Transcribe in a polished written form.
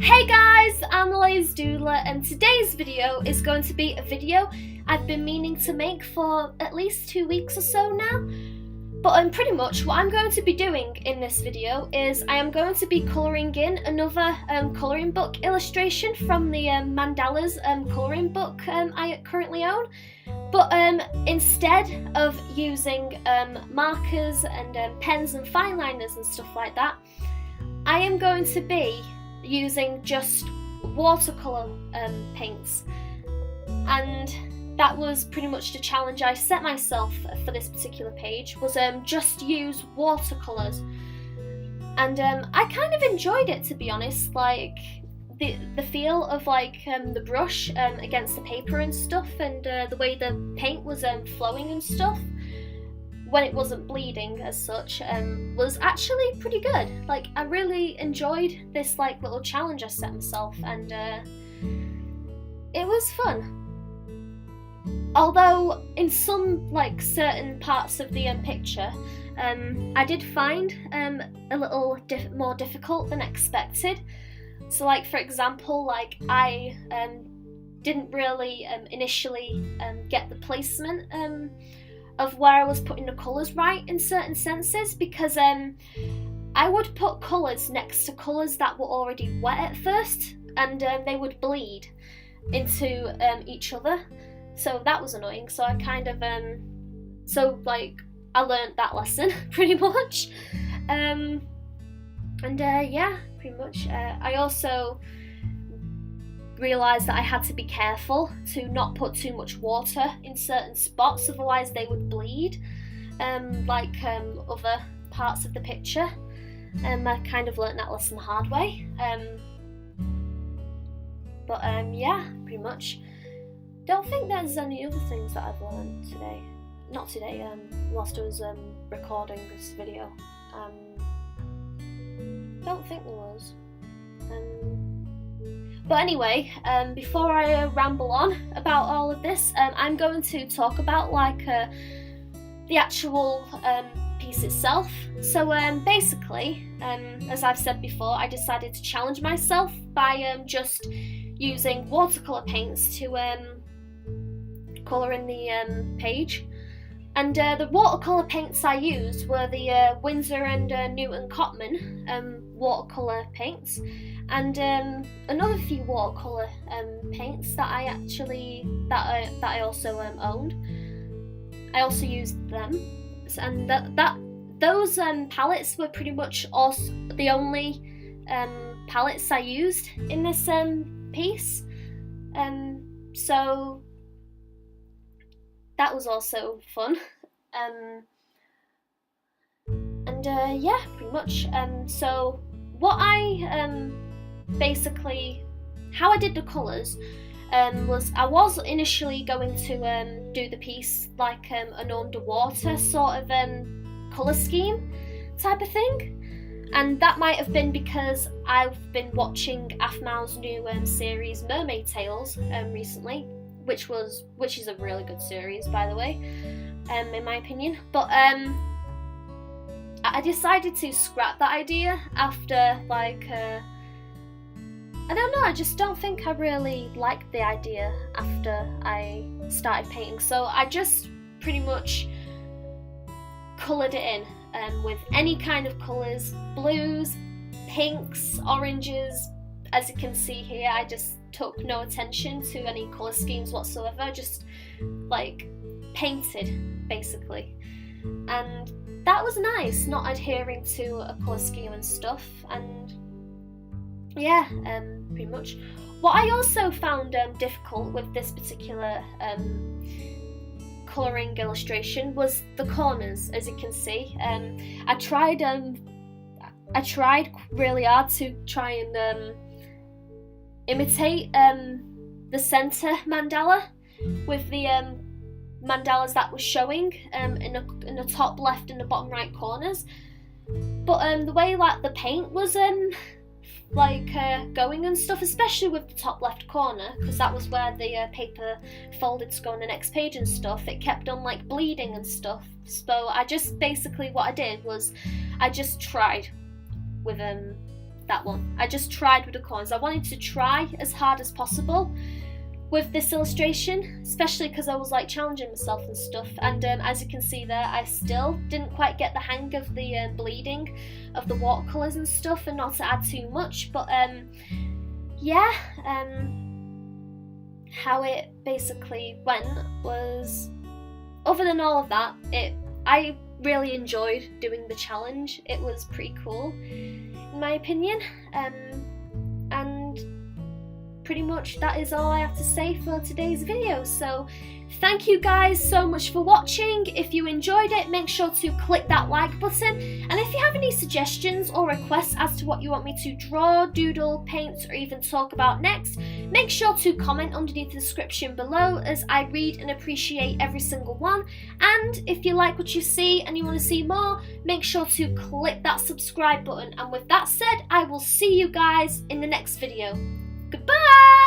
Hey guys, I'm Doodler, and today's video is going to be a video I've been meaning to make for at least 2 weeks or so now. But pretty much what I'm going to be doing in this video is I am going to be colouring in another colouring book illustration from the Mandalas colouring book I currently own. But instead of using markers and pens and fine liners and stuff like that, I am going to be using just watercolour paints, and that was pretty much the challenge I set myself for this particular page, was just use watercolours. And I kind of enjoyed it, to be honest, like the feel of like the brush against the paper and stuff, and the way the paint was flowing and stuff when it wasn't bleeding as such, was actually pretty good. Like, I really enjoyed this like little challenge I set myself, and it was fun. Although in some like certain parts of the picture, I did find a little more difficult than expected. So like, for example, like I didn't really initially get the placement of where I was putting the colours right in certain senses, because I would put colours next to colours that were already wet at first, and they would bleed into each other, so that was annoying. So I kind of I learned that lesson pretty much, and yeah, pretty much. I also realised that I had to be careful to not put too much water in certain spots, otherwise they would bleed, like other parts of the picture. I kind of learnt that lesson the hard way. But yeah, pretty much. Don't think there's any other things that I've learned today. Not today, whilst I was recording this video. Don't think there was. But anyway, before I ramble on about all of this, I'm going to talk about like the actual piece itself. So basically, as I've said before, I decided to challenge myself by just using watercolour paints to colour in the page. And the watercolour paints I used were the Winsor and Newton Cotman watercolour paints, and another few watercolour paints that I also owned. I also used them, and those palettes were pretty much also the only palettes I used in this piece. So that was also fun. And yeah, pretty much. So what I basically, how I did the colours was I was initially going to do the piece like an underwater sort of colour scheme type of thing, and that might have been because I've been watching Afmau's new series Mermaid Tales recently, which is a really good series, by the way, in my opinion. But I decided to scrap that idea after like I don't know, I just don't think I really liked the idea after I started painting. So I just pretty much coloured it in with any kind of colours, blues, pinks, oranges. As you can see here, I just took no attention to any colour schemes whatsoever, just like painted basically. And that was nice, not adhering to a colour scheme and stuff. And yeah, pretty much. What I also found difficult with this particular colouring illustration was the corners, as you can see. I tried really hard to try and imitate the centre mandala with the mandalas that was showing in the top left and the bottom right corners. But the way like the paint was going and stuff, especially with the top left corner, because that was where the paper folded to go on the next page and stuff, it kept on like bleeding and stuff. So I just basically, what I did was I just tried with that one. I just tried with the corners. I wanted to try as hard as possible with this illustration, especially because I was like challenging myself and stuff, and as you can see there, I still didn't quite get the hang of the bleeding of the watercolours and stuff, and not to add too much, but yeah, how it basically went was, other than all of that, I really enjoyed doing the challenge. It was pretty cool in my opinion, and pretty much that is all I have to say for today's video. So thank you guys so much for watching. If you enjoyed it, make sure to click that like button, and if you have any suggestions or requests as to what you want me to draw, doodle, paint, or even talk about next, make sure to comment underneath the description below, as I read and appreciate every single one. And if you like what you see and you want to see more, make sure to click that subscribe button. And with that said, I will see you guys in the next video. Goodbye!